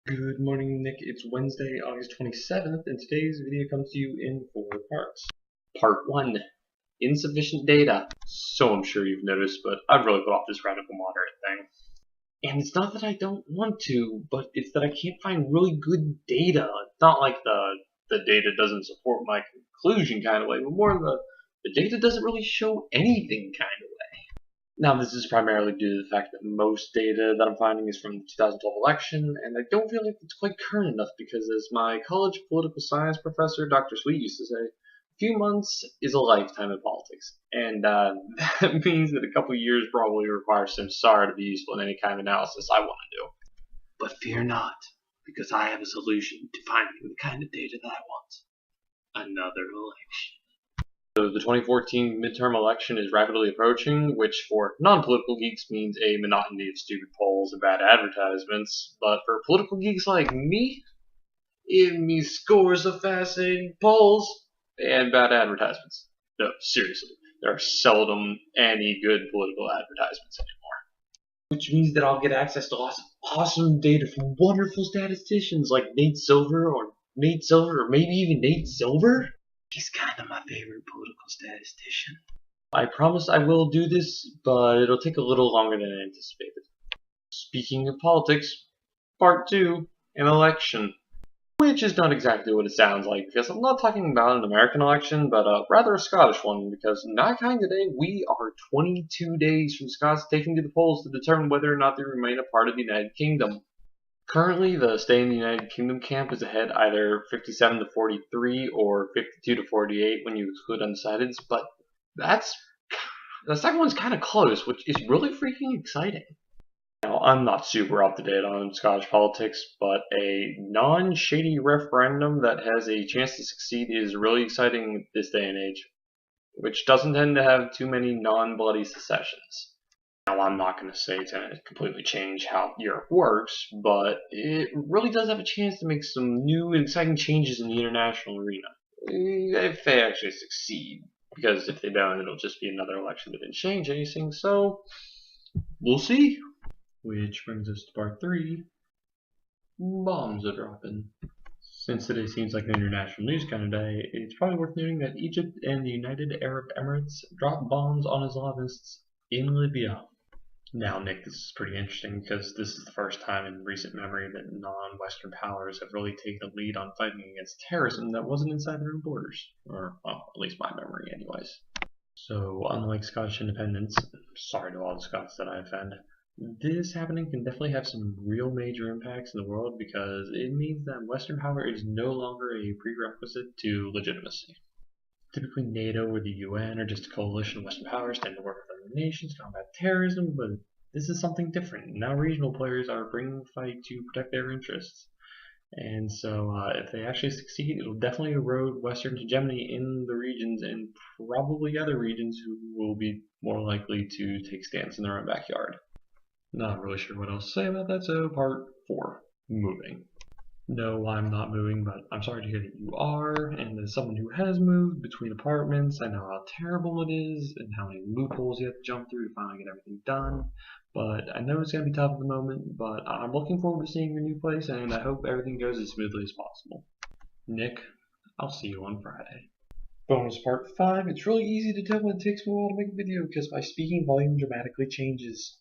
Good morning, Nick. It's Wednesday, August 27th, and today's video comes to you in 4 parts. Part 1, insufficient data. So I'm sure you've noticed, but I've really put off this radical moderate thing. And it's not that I don't want to, but it's that I can't find really good data. It's not like the data doesn't support my conclusion kind of way, but more the data doesn't really show anything kind of way. Now, this is primarily due to the fact that most data that I'm finding is from the 2012 election, and I don't feel like it's quite current enough because, as my college political science professor, Dr. Sweet, used to say, a few months is a lifetime in politics. And that means that a couple years probably requires samsara to be useful in any kind of analysis I want to do. But fear not, because I have a solution to finding the kind of data that I want. Another election. So the 2014 midterm election is rapidly approaching, which for non-political geeks means a monotony of stupid polls and bad advertisements, but for political geeks like me, it means scores of fascinating polls and bad advertisements. No, seriously, there are seldom any good political advertisements anymore. Which means that I'll get access to lots of awesome data from wonderful statisticians like Nate Silver, or maybe even Nate Silver. He's kind of my favorite political statistician. I promise I will do this, but it'll take a little longer than anticipated. Speaking of politics, part 2, an election. Which is not exactly what it sounds like, because I'm not talking about an American election, but rather a Scottish one, because in that kind of day, we are 22 days from Scots taking to the polls to determine whether or not they remain a part of the United Kingdom. Currently, the stay in the United Kingdom camp is ahead either 57 to 43 or 52 to 48 when you exclude undecideds, but the second one's kind of close, which is really freaking exciting. Now, I'm not super up to date on Scottish politics, but a non-shady referendum that has a chance to succeed is really exciting this day and age, which doesn't tend to have too many non-bloody secessions. Now, I'm not going to say it's going to completely change how Europe works, but it really does have a chance to make some new and exciting changes in the international arena. If they actually succeed, because if they don't, it'll just be another election that didn't change anything, so we'll see. Which brings us to part 3. Bombs are dropping. Since today seems like an international news kind of day, it's probably worth noting that Egypt and the United Arab Emirates dropped bombs on Islamists in Libya. Now, Nick, this is pretty interesting because this is the first time in recent memory that non-Western powers have really taken a lead on fighting against terrorism that wasn't inside their own borders. Or, well, at least my memory anyways. So, unlike Scottish independence, sorry to all the Scots that I offend, this happening can definitely have some real major impacts in the world because it means that Western power is no longer a prerequisite to legitimacy. Typically, NATO or the UN are just a coalition of Western powers tend to work with other nations to combat terrorism, but this is something different. Now regional players are bringing the fight to protect their interests. And so if they actually succeed, it'll definitely erode Western hegemony in the regions and probably other regions who will be more likely to take stands in their own backyard. Not really sure what else to say about that, so part 4, moving. No, I'm not moving, but I'm sorry to hear that you are, and as someone who has moved between apartments, I know how terrible it is and how many loopholes you have to jump through to finally get everything done. But I know it's going to be tough at the moment, but I'm looking forward to seeing your new place, and I hope everything goes as smoothly as possible. Nick, I'll see you on Friday. Bonus part 5, it's really easy to tell when it takes me a while to make a video because my speaking volume dramatically changes.